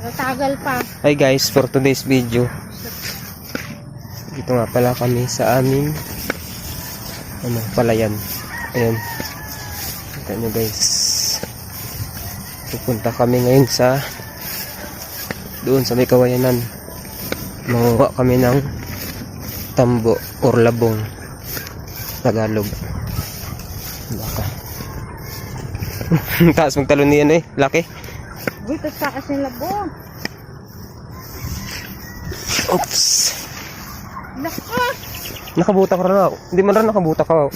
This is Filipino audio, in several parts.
Natagal pa. Hi guys, for today's video, dito nga pala kami sa aming palayan. Ayan, kita nyo guys, pupunta kami ngayon sa doon sa may kawayanan. Manguha kami ng tambo or labong Tagalog. Baka taas mong talon niyan eh, laki. Dito sa asin labong. Oops. Naka! Nakabuta ka raw. Hindi man rin nakabuta ka. Yeah,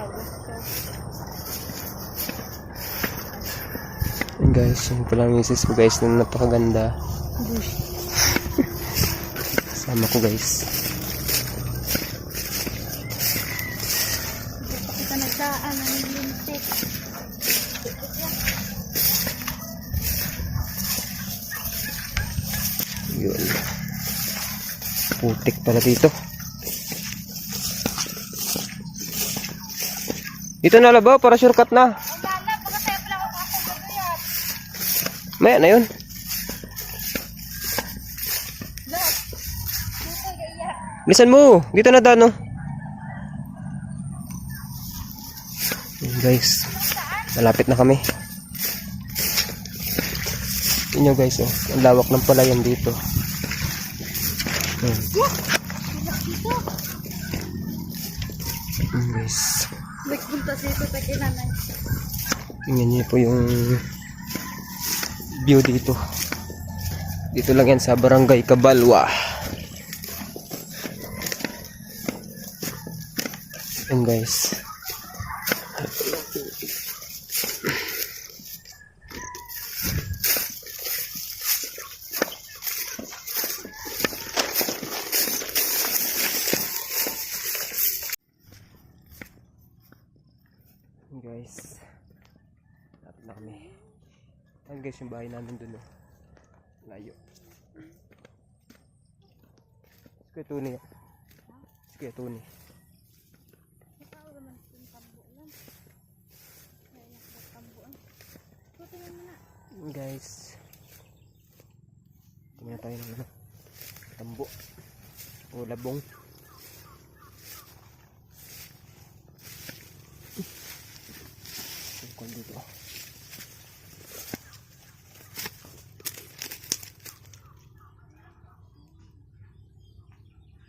gusto. And guys, yun pala ang misis ko guys na napakaganda. Sama ko guys. Dito pa kita nagdaan ng lintik. Yun. Putik pala dito. Dito na labaw para shortcut na. Maya na yun. Bilisan mo. Dito na dano. Yun guys. Malapit na kami. Yun nyo guys, oh. Ang lawak ng palayan dito. Guys. Nagpunta dito sa kinanay. Tingnan niyo po yung view dito. Dito lang yan sa Barangay Cabalwa. Yan guys. Guys, lapit na kami. Ayan guys, yung bahay namin dun, oh. Layo. Sige Tony. Sige Tony. Guys, tingnan tayo ng tambo o labong. Dito.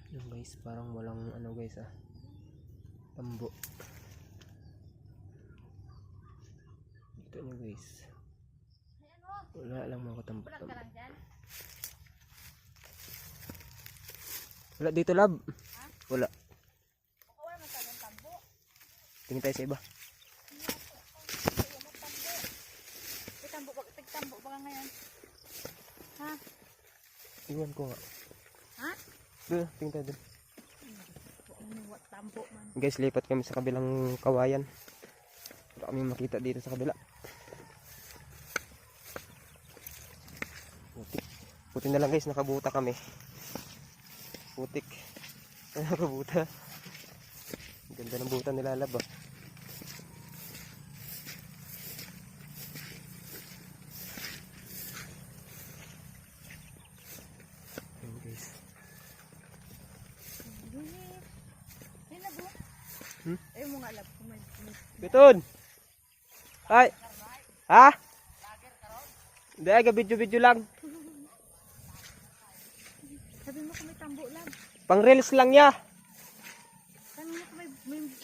Yung guys, parang walang ano guys tambo. Dito nyo guys. Wala lang mga tambo. Wala dito lab. Wala. Tingin tayo sa iba. Tambo ba ngayon? Ha? Iwan ko nga. Ha? Doon, tingin tayo doon. Tambo man. Guys, lipat kami sa kabilang kawayan. Wala kami makita dito sa kabila. Putik. Putik na lang guys, nakabuta kami. Putik. Nakabuta. Ganda ng buta nilalaba. Eh mo nga lab ko may. Beton. Ay. Ha? Hindi ay video lang. Sabi mo kung may tambo lang. Pang reels lang ya. Sabi mo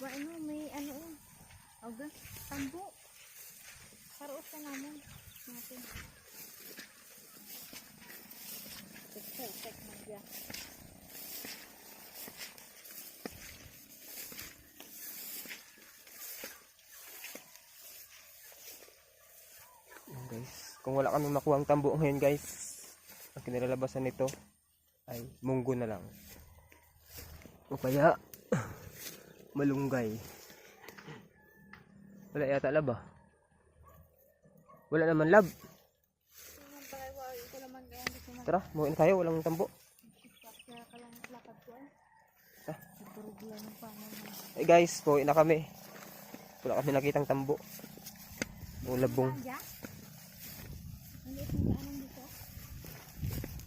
kung may ano. Aga, tambo. Karoos ka naman. Natin. Check mo dyan. Guys, kung wala kami makuha ang tambo ngayon guys, ang kinilalabasan nito ay munggo na lang o kaya malunggay. Wala yata lab ah. Wala naman lab. Tara, mawin tayo, walang tambo. Hey guys, mawin na kami. Wala kami nakitang tambo o labong.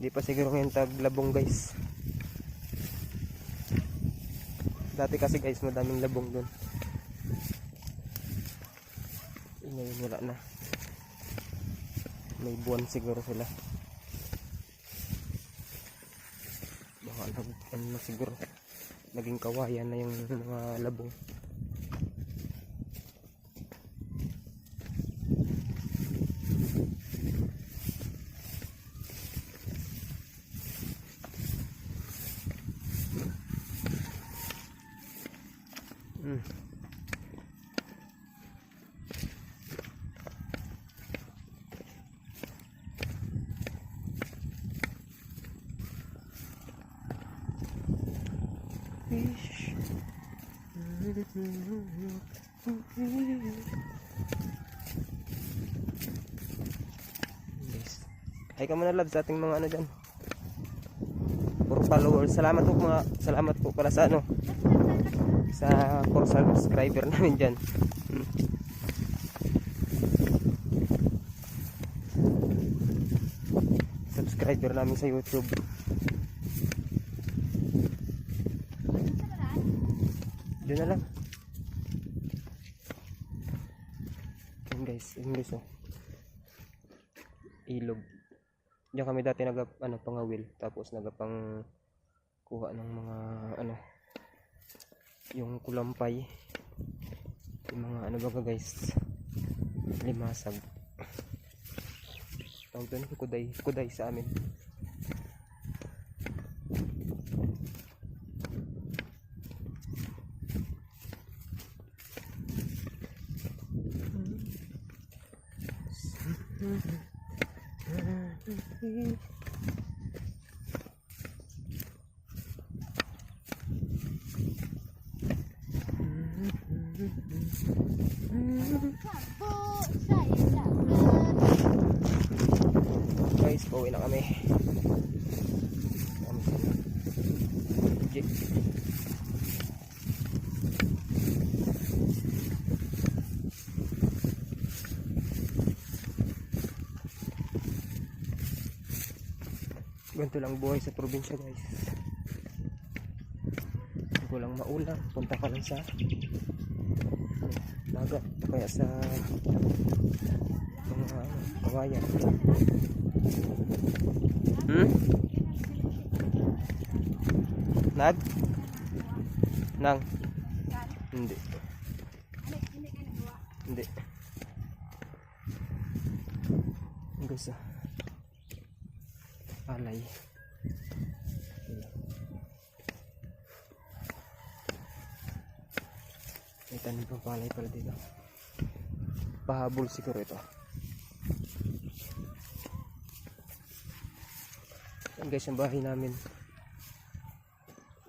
Hindi pa siguro ngayon taglabong guys. Dati kasi guys madaming labong dun. Ngayon wala na. May buwan siguro sila. Baka ano na siguro. Naging kawayan na yung mga labong. Fish. Yes. Hi ka muna love sa ating mga ano dyan. Puro followers. Salamat po pala sa ano. Sa for subscriber namin dyan. Subscriber namin sa YouTube. Doon na lang. Yan guys, English oh. Ilog. Diyan kami dati pangawil, tapos nagapang kuha ng mga yung kulampay. Yung mga baga guys. Limasag. Tawag doon kuday sa amin. Guys, pauwi na kami. Ganito lang buhay sa probinsya guys. Kung walang maulan, punta ka lang sa dagat, kaya sa mga kawayan. Nang hindi guys palay. May tanim pang palay pala dito. Pahabol siguro ito. Yan guys yung bahay namin.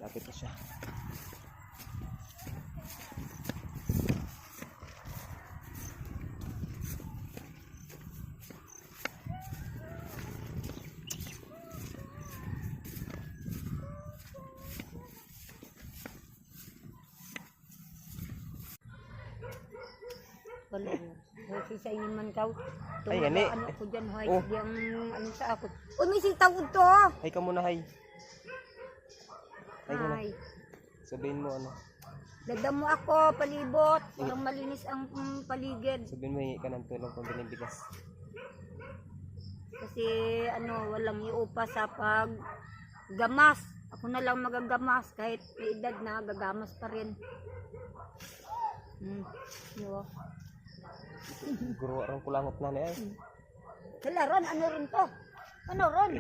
Lapit na siya. Hoy, sa inyo man kaw. Ay, ani. Ano ko dyan, hoy. Oh. Di ang ano sa ako. Uy, may sitawod to. Hay ka muna, hay. Hay muna. Ay, Sabihin mo ano. dagdag mo ako, palibot. Walang malinis ang paligid. Sabihin mo hingi ka ng tulong kung binibigas. Kasi walang iupa sa paggamas. Ako na lang magagamas. Kahit may edad na, gagamas pa rin. Yo. Guro arang kulangot na niya. Hala, Ron, ano rin to? Ano, Ron?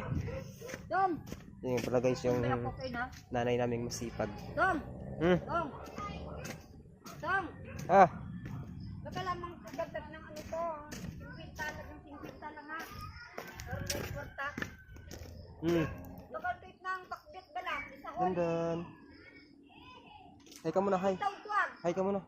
Tom. Yung pala guys yung Kaya ko kayo na. nanay naming masipag. Tom. Hmm? Tom. Tom. Ah, Baka lamang dagdag ng ano to. 50 lang ha. Or may kwarta. Baka tit ng pakbit ba lang? Isa ko. dandan. Hay ka muna, hay. Tawag. Hay ka muna.